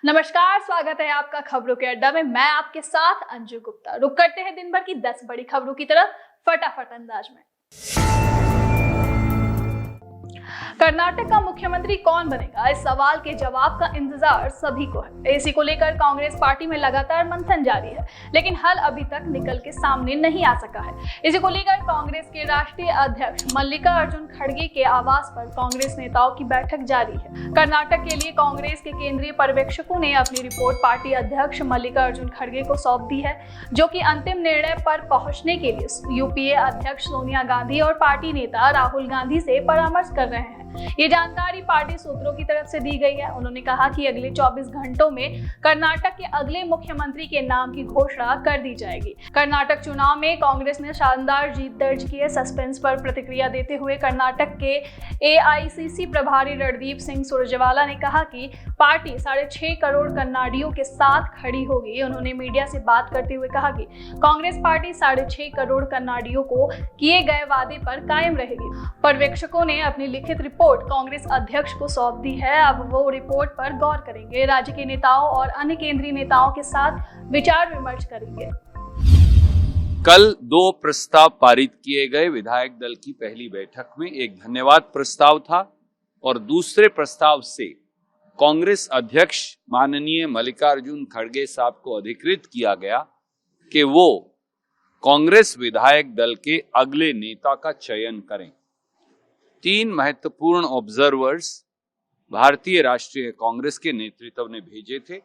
नमस्कार, स्वागत है आपका खबरों के अड्डा में। मैं आपके साथ अंजू गुप्ता। रुक करते हैं दिन भर की 10 बड़ी खबरों की तरफ फटाफट अंदाज में। कर्नाटक का मुख्यमंत्री कौन बनेगा, इस सवाल के जवाब का इंतजार सभी को है। इसी को लेकर कांग्रेस पार्टी में लगातार मंथन जारी है, लेकिन हल अभी तक निकल के सामने नहीं आ सका है। इसी को लेकर कांग्रेस के राष्ट्रीय अध्यक्ष मल्लिकार्जुन खड़गे के आवास पर कांग्रेस नेताओं की बैठक जारी है। कर्नाटक के लिए कांग्रेस के केंद्रीय पर्यवेक्षकों ने अपनी रिपोर्ट पार्टी अध्यक्ष मल्लिकार्जुन खड़गे को सौंप दी है, जो कि अंतिम निर्णय पर पहुंचने के लिए यूपीए अध्यक्ष सोनिया गांधी और पार्टी नेता राहुल गांधी से परामर्श कर रहे हैं। ये जानकारी पार्टी सूत्रों की तरफ से दी गई है। उन्होंने कहा कि अगले 24 घंटों में कर्नाटक के अगले मुख्यमंत्री के नाम की घोषणा कर दी जाएगी। कर्नाटक चुनाव में कांग्रेस ने शानदार जीत दर्ज की है। सस्पेंस पर प्रतिक्रिया देते हुए कर्नाटक के एआईसीसी प्रभारी रणदीप सिंह सुरजेवाला ने कहा कि पार्टी 6.5 करोड़ कन्नाडियों के साथ खड़ी होगी। उन्होंने मीडिया से बात करते हुए कहा कि कांग्रेस पार्टी 6.5 करोड़ कन्नाडियों को किए गए वादे पर कायम रहेगी। पर्यवेक्षकों ने अपनी लिखित रिपोर्ट कांग्रेस अध्यक्ष को सौंप दी है। अब वो रिपोर्ट पर गौर करेंगे, राज्य के नेताओं और अन्य केंद्रीय नेताओं के साथ विचार विमर्श करेंगे। कल 2 प्रस्ताव पारित किए गए। विधायक दल की पहली बैठक में एक धन्यवाद प्रस्ताव था और दूसरे प्रस्ताव से कांग्रेस अध्यक्ष माननीय मल्लिकार्जुन खड़गे साहब को अधिकृत किया गया कि वो कांग्रेस विधायक दल के अगले नेता का चयन करें। 3 महत्वपूर्ण ऑब्जर्वर्स भारतीय राष्ट्रीय कांग्रेस के नेतृत्व ने भेजे थे।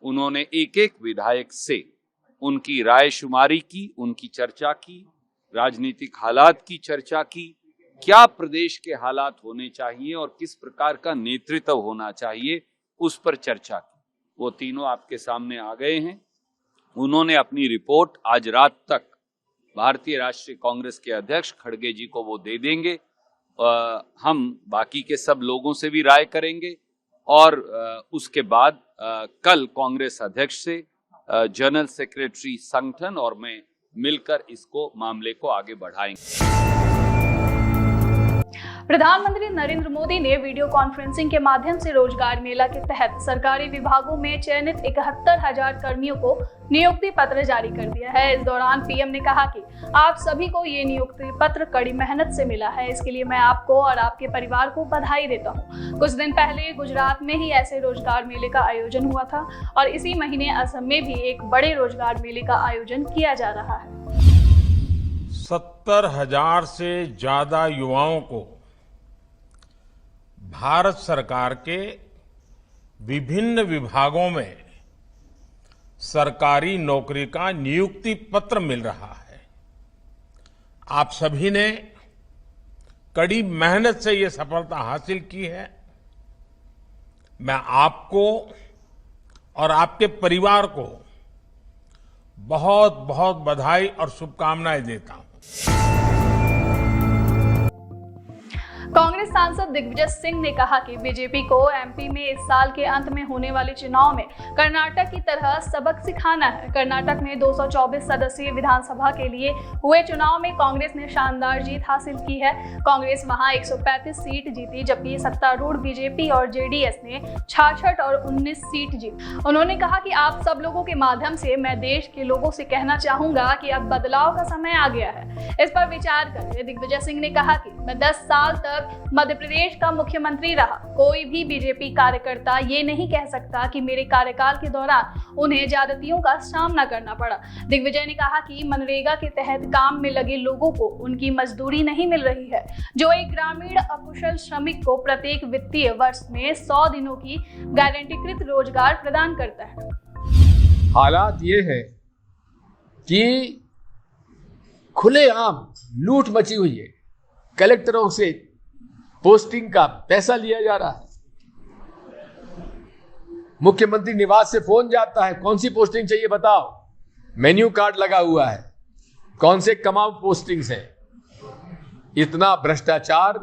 उन्होंने एक एक विधायक से उनकी राय शुमारी की, उनकी चर्चा की, राजनीतिक हालात की चर्चा की, क्या प्रदेश के हालात होने चाहिए और किस प्रकार का नेतृत्व होना चाहिए, उस पर चर्चा की। वो तीनों आपके सामने आ गए हैं। उन्होंने अपनी रिपोर्ट आज रात तक भारतीय राष्ट्रीय कांग्रेस के अध्यक्ष खड़गे जी को वो दे देंगे। हम बाकी के सब लोगों से भी राय करेंगे और उसके बाद कल कांग्रेस अध्यक्ष से जनरल सेक्रेटरी संगठन और मैं मिलकर इसको मामले को आगे बढ़ाएंगे। प्रधानमंत्री नरेंद्र मोदी ने वीडियो कॉन्फ्रेंसिंग के माध्यम से रोजगार मेला के तहत सरकारी विभागों में चयनित 71,000 कर्मियों को नियुक्ति पत्र जारी कर दिया है। इस दौरान पीएम ने कहा कि आप सभी को ये नियुक्ति पत्र कड़ी मेहनत से मिला है। इसके लिए मैं आपको और आपके परिवार को बधाई देता हूँ। कुछ दिन पहले गुजरात में ही ऐसे रोजगार मेले का आयोजन हुआ था और इसी महीने असम में भी एक बड़े रोजगार मेले का आयोजन किया जा रहा है। 70,000 से ज्यादा युवाओं को भारत सरकार के विभिन्न विभागों में सरकारी नौकरी का नियुक्ति पत्र मिल रहा है। आप सभी ने कड़ी मेहनत से ये सफलता हासिल की है। मैं आपको और आपके परिवार को बहुत बहुत बधाई और शुभकामनाएं देता हूं। कांग्रेस सांसद दिग्विजय सिंह ने कहा कि बीजेपी को एमपी में इस साल के अंत में होने वाले चुनाव में कर्नाटक की तरह सबक सिखाना है। कर्नाटक में 224 सदस्यीय विधानसभा के लिए हुए चुनाव में कांग्रेस ने शानदार जीत हासिल की है। कांग्रेस वहां 135 सीट जीती, जबकि सत्तारूढ़ बीजेपी और जेडीएस ने 66 और 19 सीट जीती। उन्होंने कहा कि आप सब लोगों के माध्यम से मैं देश के लोगों से कहना चाहूंगा कि अब बदलाव का समय आ गया है। इस पर विचार करते दिग्विजय सिंह ने कहा कि मैं 10 साल तक मध्य प्रदेश का मुख्यमंत्री रहा। कोई भी बीजेपी कार्यकर्ता ये नहीं कह सकता कि मेरे कार्यकाल के दौरान उन्हें ज्यादतियों का सामना करना पड़ा। दिग्विजय ने कहा कि मनरेगा के तहत काम में लगे लोगों को उनकी मजदूरी नहीं मिल रही है, जो एक ग्रामीण अकुशल श्रमिक को प्रत्येक वित्तीय वर्ष में 100 दिनों की गारंटीकृत रोजगार प्रदान करता है। हालात ये है कि खुलेआम लूट मची हुई है। कलेक्टरों से पोस्टिंग का पैसा लिया जा रहा है। मुख्यमंत्री निवास से फोन जाता है, कौन सी पोस्टिंग चाहिए बताओ, मेन्यू कार्ड लगा हुआ है, कौन से कमाऊ पोस्टिंग्स हैं। इतना भ्रष्टाचार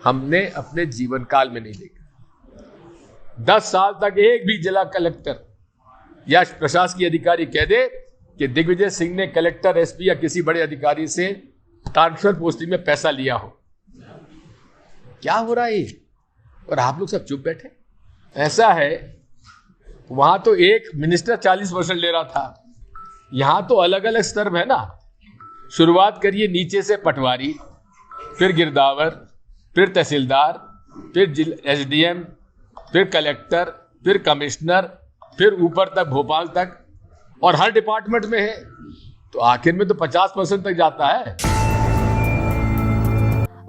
हमने अपने जीवन काल में नहीं देखा। 10 साल तक एक भी जिला कलेक्टर या प्रशासकीय अधिकारी कह दे कि दिग्विजय सिंह ने कलेक्टर, एसपी या किसी बड़े अधिकारी से ट्रांसफर पोस्टिंग में पैसा लिया हो। क्या हो रहा है? और आप लोग सब चुप बैठे। ऐसा है वहां तो एक मिनिस्टर 40% ले रहा था, यहां तो अलग अलग स्तर है ना। शुरुआत करिए नीचे से, पटवारी, फिर गिरदावर, फिर तहसीलदार, फिर एसडीएम, फिर कलेक्टर, फिर कमिश्नर, फिर ऊपर तक भोपाल तक, और हर डिपार्टमेंट में है, तो आखिर में तो 50% तक जाता है।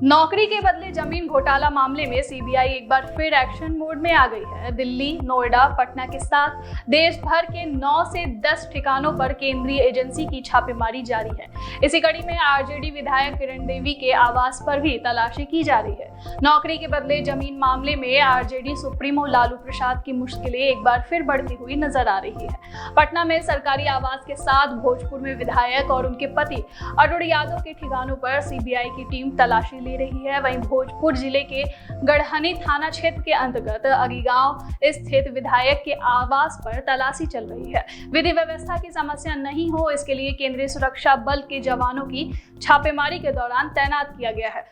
नौकरी के बदले जमीन घोटाला मामले में सीबीआई एक बार फिर एक्शन मोड में आ गई है। दिल्ली, नोएडा, पटना के साथ देश भर के 9 से 10 ठिकानों पर केंद्रीय एजेंसी की छापेमारी जारी है। इसी कड़ी में आरजेडी विधायक किरण देवी के आवास पर भी तलाशी की जा रही है। नौकरी के बदले जमीन मामले में आरजेडी सुप्रीमो लालू प्रसाद की मुश्किलें एक बार फिर बढ़ती हुई नजर आ रही है। पटना में सरकारी आवास के साथ भोजपुर में विधायक और उनके पति अरुण यादव के ठिकानों पर सीबीआई की टीम तलाशी रही है। वहीं भोजपुर जिले के गढ़हनी थाना क्षेत्र के अंतर्गत अगीगांव स्थित विधायक के आवास पर तलाशी चल रही है। विधि व्यवस्था की समस्या नहीं हो, इसके लिए केंद्रीय सुरक्षा बल के जवानों की छापेमारी के दौरान तैनात किया गया है।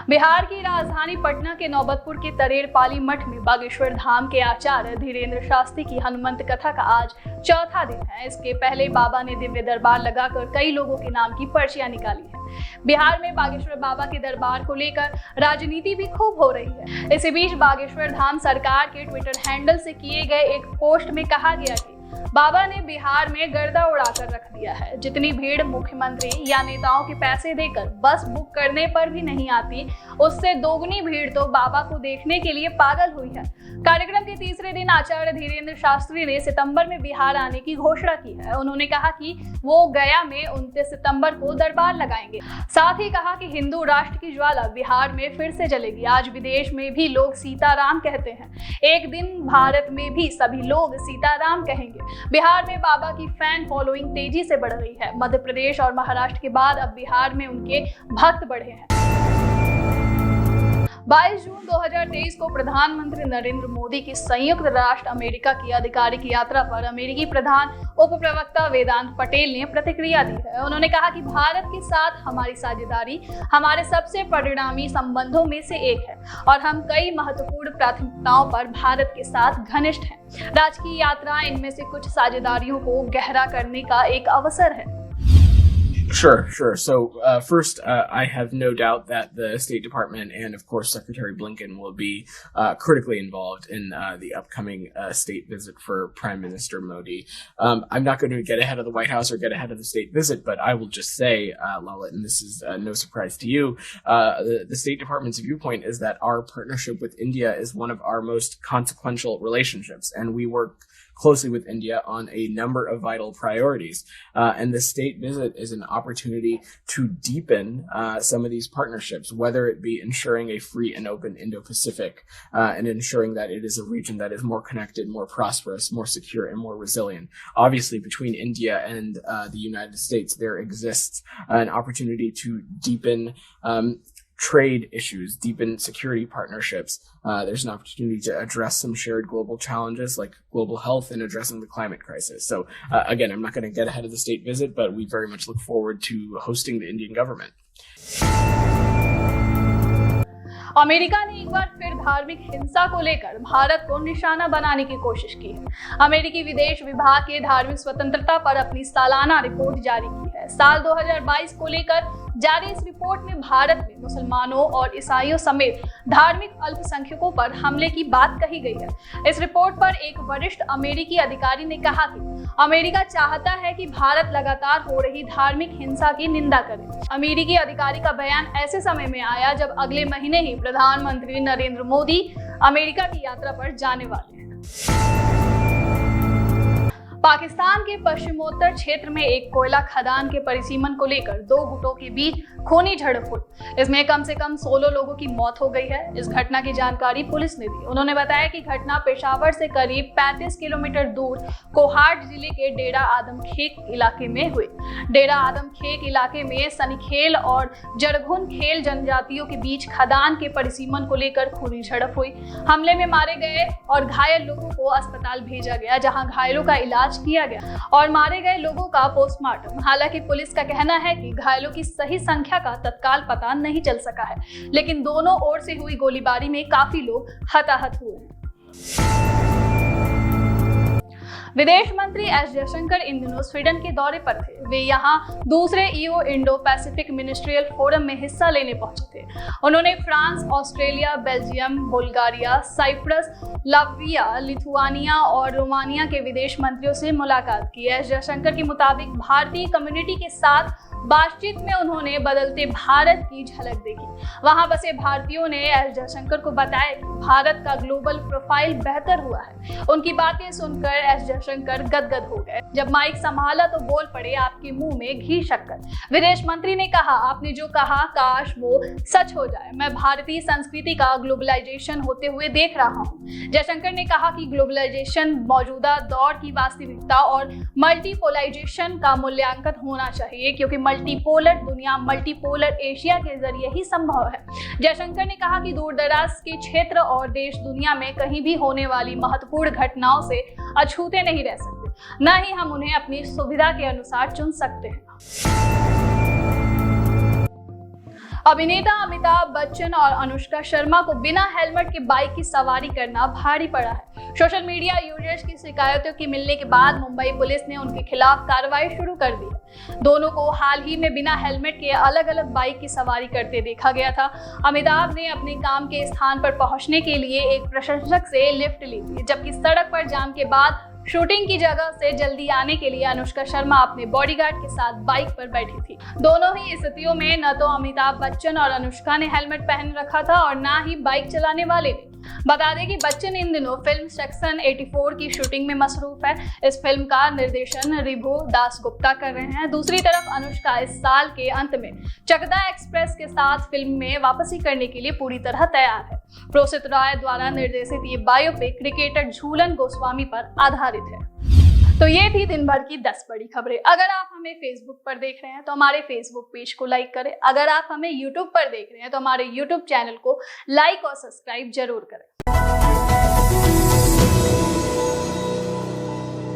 बिहार की राजधानी पटना के नौबतपुर के तरेरपाली मठ में बागेश्वर धाम के आचार्य धीरेन्द्र शास्त्री की हनुमंत कथा का आज चौथा दिन है। इसके पहले बाबा ने दिव्य दरबार लगाकर कई लोगों के नाम की पर्चियां निकाली है। बिहार में बागेश्वर बाबा के दरबार को लेकर राजनीति भी खूब हो रही है। इसी बीच बागेश्वर धाम सरकार के ट्विटर हैंडल से किए गए एक पोस्ट में कहा गया कि बाबा ने बिहार में गर्दा उड़ाकर रख दिया है। जितनी भीड़ मुख्यमंत्री या नेताओं के पैसे देकर बस बुक करने पर भी नहीं आती, उससे दोगुनी भीड़ तो बाबा को देखने के लिए पागल हुई है। कार्यक्रम के तीसरे दिन आचार्य धीरेन्द्र शास्त्री ने सितंबर में बिहार आने की घोषणा की है। उन्होंने कहा कि वो गया में 29 सितंबर को दरबार लगाएंगे। साथ ही कहा कि हिंदू राष्ट्र की ज्वाला बिहार में फिर से जलेगी। आज विदेश में भी लोग सीताराम कहते हैं, एक दिन भारत में भी सभी लोग सीताराम कहेंगे। बिहार में बाबा की फैन फॉलोइंग तेजी से बढ़ रही है। मध्य प्रदेश और महाराष्ट्र के बाद अब बिहार में उनके भक्त बढ़े हैं। 22 जून 2023 को प्रधानमंत्री नरेंद्र मोदी की संयुक्त राष्ट्र अमेरिका की आधिकारिक यात्रा पर अमेरिकी प्रधान उप प्रवक्ता वेदांत पटेल ने प्रतिक्रिया दी है। उन्होंने कहा कि भारत के साथ हमारी साझेदारी हमारे सबसे परिणामी संबंधों में से एक है और हम कई महत्वपूर्ण प्राथमिकताओं पर भारत के साथ घनिष्ठ हैं। राजकीय यात्रा इनमें से कुछ साझेदारियों को गहरा करने का एक अवसर है। Sure. So first, I have no doubt that the State Department and, of course, Secretary Blinken will be critically involved in the upcoming state visit for Prime Minister Modi. I'm not going to get ahead of the White House or get ahead of the state visit, but I will just say, Lalit, and this is no surprise to you, the State Department's viewpoint is that our partnership with India is one of our most consequential relationships, and we work closely with India on a number of vital priorities. And the state visit is an opportunity to deepen some of these partnerships, whether it be ensuring a free and open Indo-Pacific and ensuring that it is a region that is more connected, more prosperous, more secure, and more resilient. Obviously, between India and the United States, there exists an opportunity to deepen trade issues, deepen security partnerships. There's an opportunity to address some shared global challenges like global health and addressing the climate crisis. So again, I'm not going to get ahead of the state visit, but we very much look forward to hosting the Indian government. America ने एक बार फिर धार्मिक हिंसा को लेकर भारत को निशाना बनाने की कोशिश की है। अमेरिकी विदेश विभाग के धार्मिक स्वतंत्रता पर अपनी सालाना रिपोर्ट जारी की है। साल 2022 को लेकर जारी इस रिपोर्ट में भारत में मुसलमानों और ईसाइयों समेत धार्मिक अल्पसंख्यकों पर हमले की बात कही गई है। इस रिपोर्ट पर एक वरिष्ठ अमेरिकी अधिकारी ने कहा कि अमेरिका चाहता है कि भारत लगातार हो रही धार्मिक हिंसा की निंदा करे। अमेरिकी अधिकारी का बयान ऐसे समय में आया जब अगले महीने ही प्रधानमंत्री नरेंद्र मोदी अमेरिका की यात्रा पर जाने वाले हैं। पाकिस्तान के पश्चिमोत्तर क्षेत्र में एक कोयला खदान के परिसीमन को लेकर दो गुटों के बीच खूनी झड़प हुई। इसमें कम से कम 16 लोगों की मौत हो गई है। इस घटना की जानकारी पुलिस ने दी। उन्होंने बताया कि घटना पेशावर से करीब 35 किलोमीटर दूर कोहाट जिले के डेरा आदमखेक इलाके में हुई। डेरा आदमखेक इलाके में सनीखेल और जरघुन खेल जनजातियों के बीच खदान के परिसीमन को लेकर खूनी झड़प हुई। हमले में मारे गए और घायल लोगों को अस्पताल भेजा गया, जहां घायलों का इलाज किया गया और मारे गए लोगों का पोस्टमार्टम। हालांकि पुलिस का कहना है कि घायलों की सही संख्या का तत्काल पता नहीं चल सका है, लेकिन दोनों ओर से हुई गोलीबारी में काफी लोग हताहत हुए। विदेश मंत्री एस जयशंकर इन दिनों स्वीडन के दौरे पर थे। वे यहां दूसरे EU Indo Pacific ministerial forum में हिस्सा लेने पहुंचे थे। उन्होंने France, Australia, Belgium, Bulgaria, Cyprus, Latvia, Lithuania और रोमानिया के विदेश मंत्रियों से मुलाकात की। एस जयशंकर के मुताबिक भारतीय कम्युनिटी के साथ बातचीत में उन्होंने बदलते भारत की झलक देखी। वहां बसे भारतीयों ने एस जयशंकर को बताया कि भारत का ग्लोबल प्रोफाइल बेहतर हुआ है। उनकी बातें सुनकर एस जयशंकर गदगद हो गए। जब माइक संभाला तो बोल पड़े, आपके मुंह में घी शक्कर। विदेश मंत्री ने कहा, आपने जो कहा काश वो सच हो जाए। मैं भारतीय संस्कृति का ग्लोबलाइजेशन होते हुए देख रहा हूँ। जयशंकर ने कहा कि ग्लोबलाइजेशन मौजूदा दौर की वास्तविकता और मल्टीपोलाइजेशन का मूल्यांकन होना चाहिए, क्योंकि मल्टीपोलर दुनिया मल्टीपोलर एशिया के जरिए ही संभव है। जयशंकर ने कहा कि दूर दराज के क्षेत्र और देश दुनिया में कहीं भी होने वाली महत्वपूर्ण घटनाओं से अछूते नहीं रह सकते, न ही हम उन्हें अपनी सुविधा के अनुसार चुन सकते हैं। अभिनेता अमिताभ बच्चन और अनुष्का शर्मा को बिना हेलमेट के बाइक की सवारी करना भारी पड़ा है। सोशल मीडिया यूजर्स की शिकायतों के मिलने के बाद मुंबई पुलिस ने उनके खिलाफ कार्रवाई शुरू कर दी है। दोनों को हाल ही में बिना हेलमेट के अलग अलग बाइक की सवारी करते देखा गया था। अमिताभ ने अपने काम के स्थान पर पहुंचने के लिए एक प्रशंसक से लिफ्ट ली थी, जबकि सड़क पर जाम के बाद शूटिंग की जगह से जल्दी आने के लिए अनुष्का शर्मा अपने बॉडीगार्ड के साथ बाइक पर बैठी थी। दोनों ही स्थितियों में न तो अमिताभ बच्चन और अनुष्का ने हेलमेट पहन रखा था और न ही बाइक चलाने वाले ने। बता दें कि बच्चन इन दिनों फिल्म सेक्शन 84 की शूटिंग में मसरूफ है। इस फिल्म का निर्देशन रिभु दास गुप्ता कर रहे हैं। दूसरी तरफ अनुष्का इस साल के अंत में चकदा एक्सप्रेस के साथ फिल्म में वापसी करने के लिए पूरी तरह तैयार है। प्रोसित राय द्वारा निर्देशित ये बायोपिक क्रिकेटर झूलन गोस्वामी पर आधारित है। तो ये थी दिन भर की 10 बड़ी खबरें। अगर आप हमें फेसबुक पर देख रहे हैं तो हमारे फेसबुक पेज को लाइक करें। अगर आप हमें यूट्यूब पर देख रहे हैं तो हमारे यूट्यूब चैनल को लाइक और सब्सक्राइब जरूर करें।